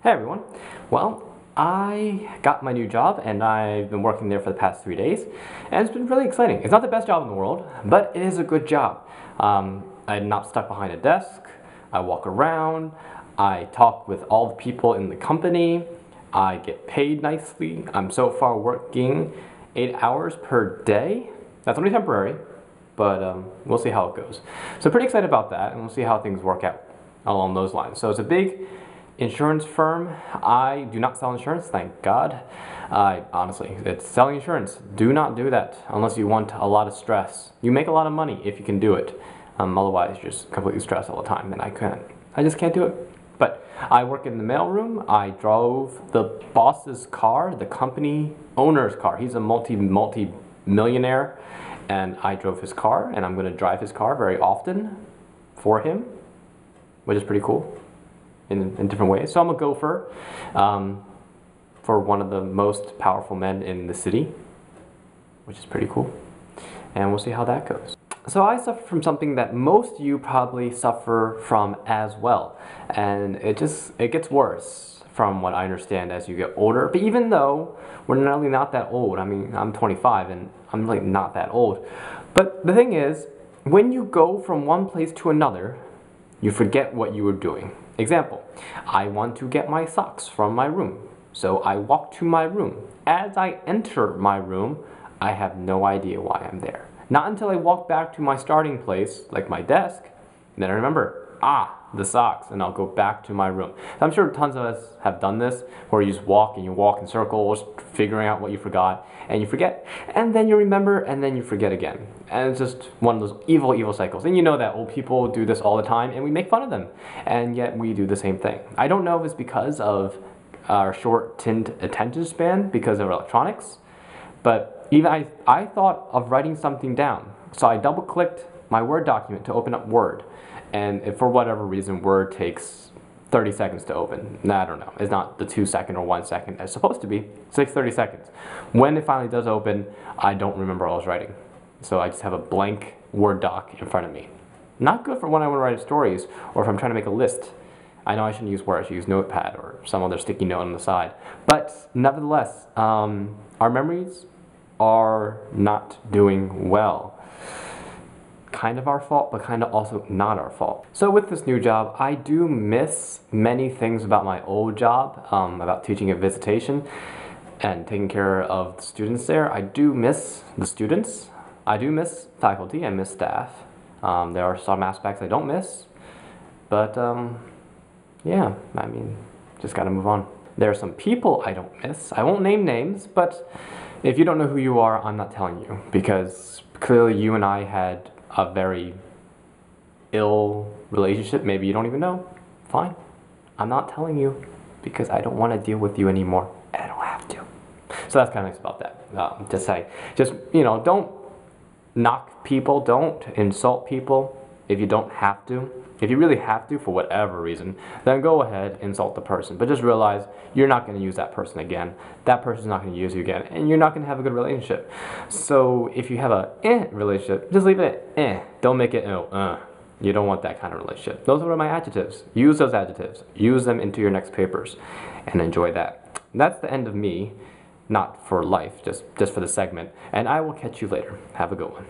Hey everyone. Well, I got my new job and I've been working there for the past 3 days, and it's been really exciting. It's not the best job in the world, but it is a good job. I'm not stuck behind a desk. I walk around. I talk with all the people in the company. I get paid nicely. I'm so far working 8 hours per day. That's only temporary, but we'll see how it goes. So pretty excited about that, and we'll see how things work out along those lines. So it's a big insurance firm. I do not sell insurance, thank God. Honestly, it's selling insurance. Do not do that unless you want a lot of stress. You make a lot of money if you can do it. Otherwise, you're just completely stressed all the time, and I can't. I just can't do it. But I work in the mailroom. I drove the boss's car, the company owner's car. He's a multi-millionaire, and I drove his car, and I'm going to drive his car very often for him, which is pretty cool. In different ways. So I'm a gopher for one of the most powerful men in the city, which is pretty cool. And we'll see how that goes. So I suffer from something that most of you probably suffer from as well. And it gets worse from what I understand as you get older. But even though we're really not that old, I mean, I'm 25 and I'm really not that old. But the thing is, when you go from one place to another, you forget what you were doing. Example, I want to get my socks from my room, so I walk to my room. As I enter my room, I have no idea why I'm there. Not until I walk back to my starting place, like my desk, and then I remember, the socks, and I'll go back to my room. I'm sure tons of us have done this, where you just walk and you walk in circles, figuring out what you forgot, and you forget, and then you remember, and then you forget again. And it's just one of those evil cycles. And you know that old people do this all the time, and we make fun of them, and yet we do the same thing. I don't know if it's because of our short-term attention span, because of electronics, but even I thought of writing something down. So I double-clicked my Word document to open up Word. And if for whatever reason Word takes 30 seconds to open. I don't know. It's not the 2 second or 1 second. It's supposed to be. It takes 30 seconds. When it finally does open, I don't remember what I was writing. So I just have a blank Word doc in front of me. Not good for when I want to write stories or if I'm trying to make a list. I know I shouldn't use Word. I should use Notepad or some other sticky note on the side. But nevertheless, our memories are not doing well. Kind of our fault, but kind of also not our fault. So with this new job, I do miss many things about my old job, about teaching at Visitation and taking care of the students there. I do miss the students. I do miss faculty. I miss staff. There are some aspects I don't miss, but yeah, I mean, just gotta move on. There are some people I don't miss. I won't name names, but if you don't know who you are, I'm not telling you, because clearly you and I had a very ill relationship. Maybe you don't even know. Fine. I'm not telling you because I don't want to deal with you anymore. And I don't have to. So that's kind of nice about that. Just don't knock people. Don't insult people if you don't have to. If you really have to for whatever reason, then go ahead, insult the person. But just realize you're not going to use that person again. That person's not going to use you again. And you're not going to have a good relationship. So if you have a relationship, just leave it at Don't make it You don't want that kind of relationship. Those are my adjectives. Use those adjectives. Use them into your next papers. And enjoy that. That's the end of me. Not for life, just for the segment. And I will catch you later. Have a good one.